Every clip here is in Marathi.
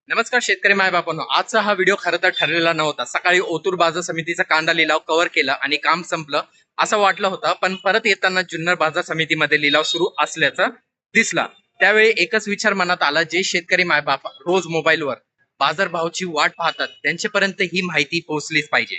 नमस्कार शेतकरी माय बापांनो, आजचा हा व्हिडिओ खरं तर ठरलेला नव्हता. सकाळी ओतूर बाजार समितीचा कांदा लिलाव कव्हर केला आणि काम संपलं असं वाटलं होतं, पण परत येताना जुन्नर बाजार समितीमध्ये लिलाव सुरू असल्याचं दिसला. त्यावेळी एकच विचार मनात आला, जे शेतकरी मायबाप रोज मोबाईलवर बाजारभावाची वाट पाहतात त्यांच्यापर्यंत ही माहिती पोहोचलीच पाहिजे.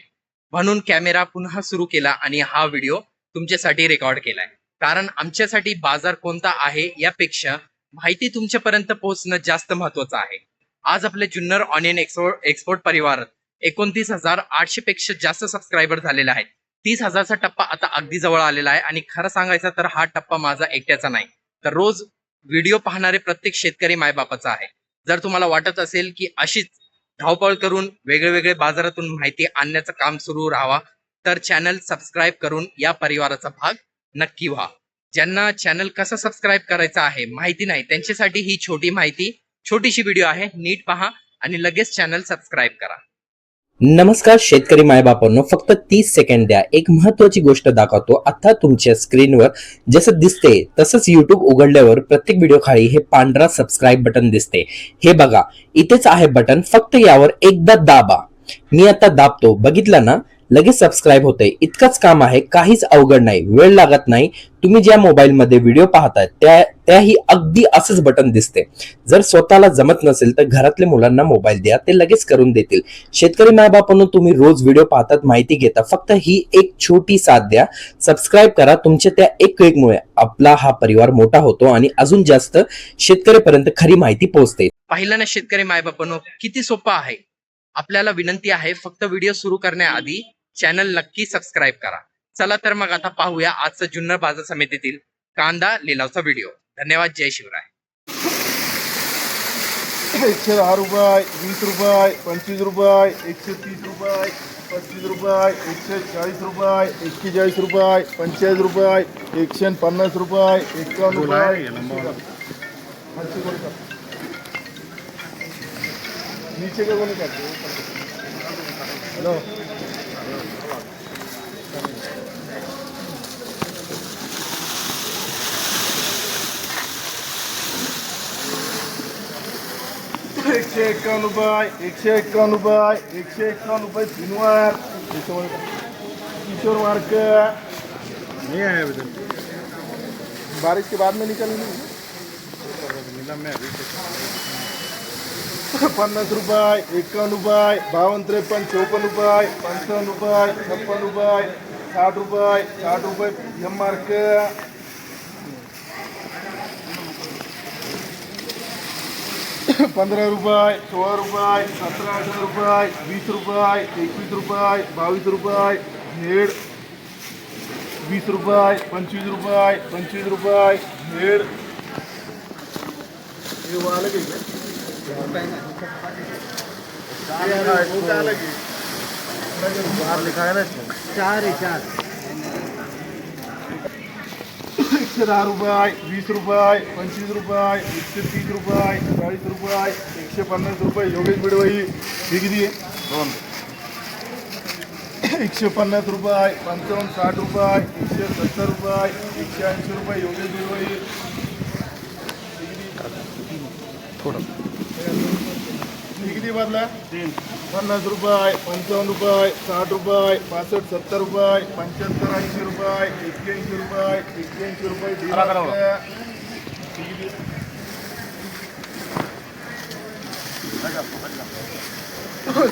म्हणून कॅमेरा पुन्हा सुरू केला आणि हा व्हिडिओ तुमच्यासाठी रेकॉर्ड केलाय. कारण आमच्यासाठी बाजार कोणता आहे यापेक्षा माहिती तुमच्यापर्यंत पोहोचणं जास्त महत्वाचं आहे. आज आपले जुन्नर ऑनियन एक्सपोर्ट परिवारात 29,800 पेक्षा जास्त सबस्क्रायबर झालेले आहेत. 30,000चा टप्पा आता अगदी जवळ आलेला आहे आणि खरं सांगायचं तर हा टप्पा माझा एकट्याचा नाही, तर रोज व्हिडिओ पाहणारे प्रत्येक शेतकरी मायबापाचा आहे. जर तुम्हाला वाटत असेल की अशीच धावपळ करून वेगळे बाजारातून माहिती आणण्याचं काम सुरू राहावा, तर चॅनल सबस्क्राईब करून या परिवाराचा भाग नक्की व्हा. ज्यांना चॅनल कसं सबस्क्राईब करायचं आहे माहिती नाही, त्यांच्यासाठी ही छोटीशी व्हिडिओ आहे. नीट पहा आणि लगेच चॅनल सबस्क्राईब करा. नमस्कार शेतकरी मायबापांनो, फक्त 30 सेकंड द्या. एक महत्वाची गोष्ट दाखवतो. आता तुमच्या स्क्रीनवर जसं दिसते तसंच युट्यूब उघडल्यावर प्रत्येक व्हिडिओ खाली हे पांढरा सबस्क्राईब बटन दिसते. हे बघा, इथेच आहे बटन, फक्त यावर एकदा दाबा. मी आता दाबतो, बघितलं ना, लगेच सबस्क्राईब होते. इतकंच काम आहे, काहीच अवघड नाही, वेळ लागत नाही. तुम्ही ज्या मोबाईल मध्ये व्हिडिओ पाहताय त्याही अगदी असंच बटन दिसते. जर स्वतःला जमत नसेल तर घरातल्या मुलांना मोबाईल द्या, ते लगेच करून देतील. शेतकरी मायबापांनो, तुम्ही रोज व्हिडिओ पाहतात, माहिती घेता, फक्त ही एक छोटी साथ द्या. सबस्क्राईब करा. तुमच्या त्या एक क्लिकमुळे आपला हा परिवार मोठा होतो आणि अजून जास्त शेतकऱ्यापर्यंत खरी माहिती पोहोचते. पाहिलं ना शेतकरी मायबापांनो, किती सोपं आहे. आपल्याला विनंती आहे, फक्त व्हिडिओ सुरू करण्याआधी चॅनल नक्की सबस्क्राईब करा. चला तर मग आता पाहूया आजचा जुन्नर बाजार समितीतील कांदा लिलावचा व्हिडिओ. धन्यवाद. जय शिवराय. 110 रुपये, 20 रुपये, 25 रुपये, 130 रुपये, 35 रुपये, 140 रुपये, 41 रुपये, 45 रुपये, 150 रुपये, 51 रुपये. नीचे का कोणी करते? हॅलो, एकशे 51 रुपये, 151 रुपये, 151 रुपये तीनवार. किशोर मार्क नहीं आया अभी तक, बारिश के बाद में निकलेंगे. 50 रुपये, 51 रुपये, 52, 53, 54 रुपये, 55 रुपये, 56 रुपये, 60 रुपये, 60 रुपये एम मार्क. 15 रुपये, 16 रुपये, 17, 18 रुपये, 20 रुपये, 21 रुपये, 22 रुपये हेड, 20 रुपये, 25 रुपये, 25 रुपये हेड. ये वो अलग है क्या? बाहर लिखा है ना इसमें 4 110 रुपये, 20 रुपये, 25 रुपये, 130 रुपये, 40 रुपये, 150 रुपये योगेश बिडवाई किती आहे? 150 रुपये, 55, 60 रुपये, 170 रुपये, 180 रुपये योगेश बिडवाई. किती बदला? 50 रुपये, 55 रुपये, 60 रुपये, 65, 70 रुपये, 75, 80 रुपये, 81 रुपये, 81 रुपये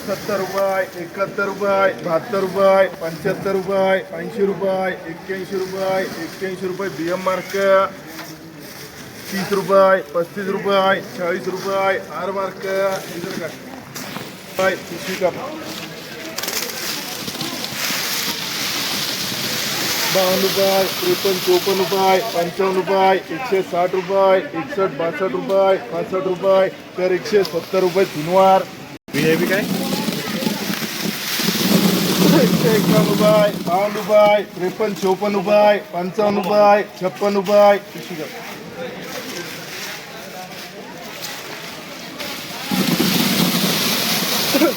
70 रुपये, 71 रुपये, 72 रुपये, 75 रुपये, 80 रुपये, 81 रुपये, 81 रुपये BM मार्क. 30 रुपये, 35 रुपये, 40 रुपये आर मार्क. इधर का 52 रुपये, 53, 54 रुपये, 55 रुपये, 160 रुपये, 61, 62 रुपये, 65 रुपये तर 170 रुपये तीनवार. व्हीआयपी काय 151 रुपये, 52 रुपये, 53, 54 रुपये, 55 रुपये, 56 रुपये.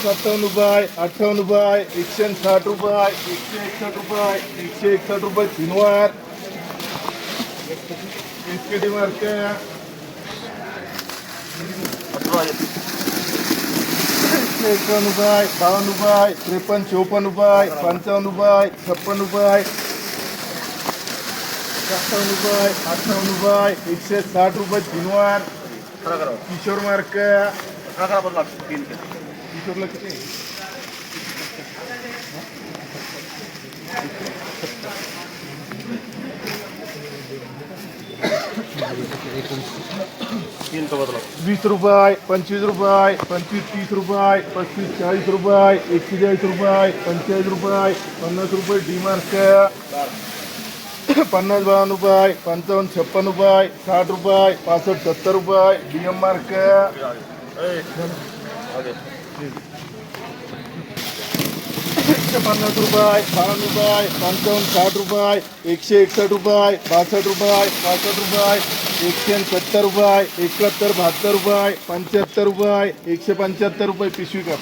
57 रुपये, 58 रुपये, 160 रुपये, 161 रुपये, 161 रुपये तीनवार. इसके मार्क 151 रुपये 52 रुपये 53 54 रुपये 55 रुपये 56 रुपये 57 रुपये 58 रुपये 160 रुपये तीनवार किशोर मार्क किशोरला किती वीस रुपये 25 रुपये 25 30 रुपये 35 40 रुपये 41 रुपये 45 रुपये 50 रुपये डी मार्क 50 52 रुपये 55 56 रुपये 60 रुपये 65 70 रुपये डीएम मार्क 150 रुपये 52 रुपये 55 60 रुपये 161 रुपये 62 रुपये 65 रुपये 170 रुपये 71 72 रुपये 75 रुपये 175 रुपये पिशवी का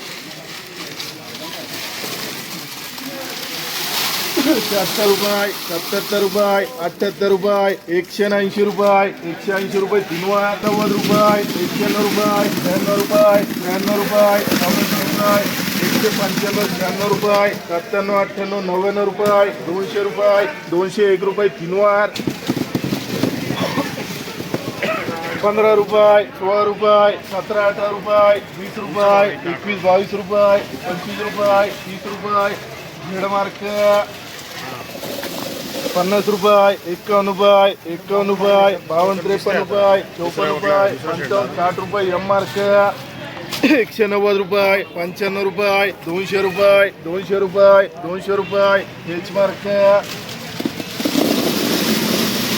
76 रुपये 77 रुपये 78 रुपये 180 रुपये 180 रुपये तीनवार 90 रुपये 91 रुपये 92 रुपये 93 रुपये 90 रुपये 195 96 रुपये 97 98 99 रुपये 200 रुपये 201 रुपये तीनवार 15 रुपये 16 रुपये 17 18 रुपये 20 रुपये 21 22 रुपये 25 रुपये 30 रुपये झेड मार्क 50 रुपये 51 रुपये 51 रुपये 52 53 रुपये 54 रुपये 55 60 रुपये एम मार्क 190 रुपये 95 रुपये 200 रुपये 200 रुपये 200 रुपये एच मार्क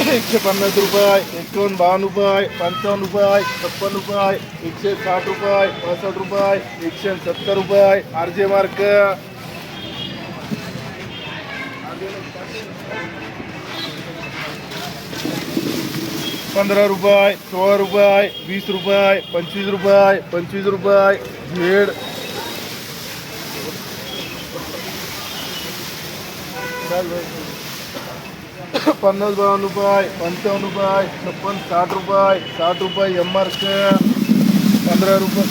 150 रुपये 51 52 रुपये 55 रुपये 56 रुपये 160 रुपये 65 रुपये 170 रुपये आरजे मार्क 15 रुपये 16 रुपये 20 रुपये 25 रुपये 25 रुपये झेड 50 52 रुपये 55 रुपये 56 60 रुपये 60 रुपये एम मार्क 15 रुपये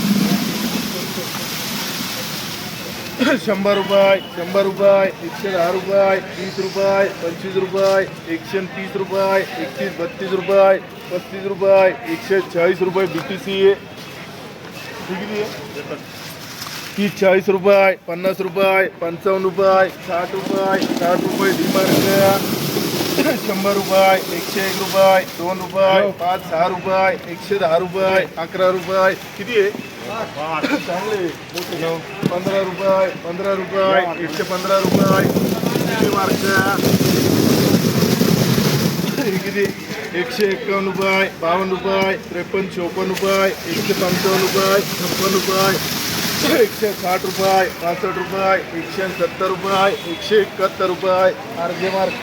100 रुपये 100 रुपये 110 रुपये 20 रुपये 25 रुपये 130 रुपये 31 32 रुपये 35 रुपये 140 रुपये BTC 30 40 रुपये 50 रुपये 55 रुपये 60 रुपये 60 रुपये डी मार्क 100 रुपये 101 रुपये 2 रुपये 5 6 रुपये 110 रुपये 11 रुपये किती आहे चांगले 15 रुपये 15 रुपये 115 रुपये किती मार्क किती 151 रुपये 52 रुपये 53 54 रुपये 155 रुपये 56 रुपये 160 रुपये 65 रुपये 170 रुपये 171 रुपये आरजे मार्क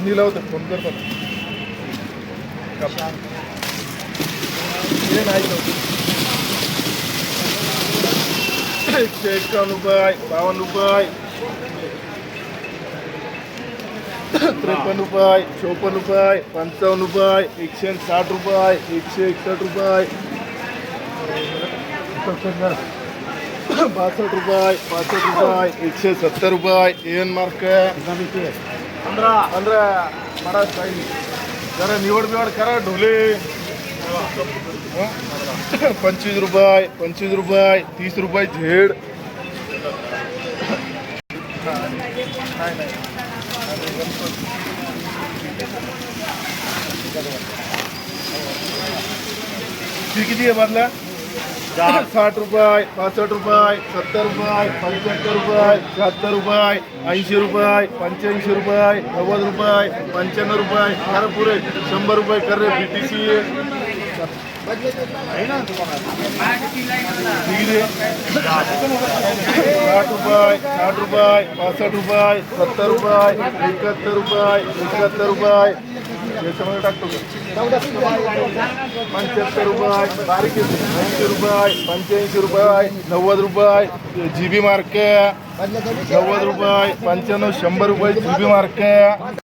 निलावत फोन करतात हे नाही 151 रुपये 52 रुपये 53 रुपये 54 रुपये 55 रुपये 160 रुपये 161 रुपये 62 रुपये 65 रुपये 170 रुपये एन मार्क 15 बडा स्टाईल जरा निवड बिवड करा ढोले 25 रुपये 25 रुपये 30 रुपये झेड किती आहे बदला 60 रुपये 65 रुपये 70 रुपये 75 रुपये 76 रुपये 80 रुपये 85 रुपये 90 रुपये 95 रुपये खरं पुरे 100 रुपये कर रे BTC 60 रुपये 60 रुपये 65 रुपये 70 रुपये 71 रुपये 71 रुपये याच्यामध्ये टाकतो 75 रुपये बारीक 80 रुपये 85 रुपये 90 रुपये GB मार्क 90 रुपये 95 100 रुपये GB मार्क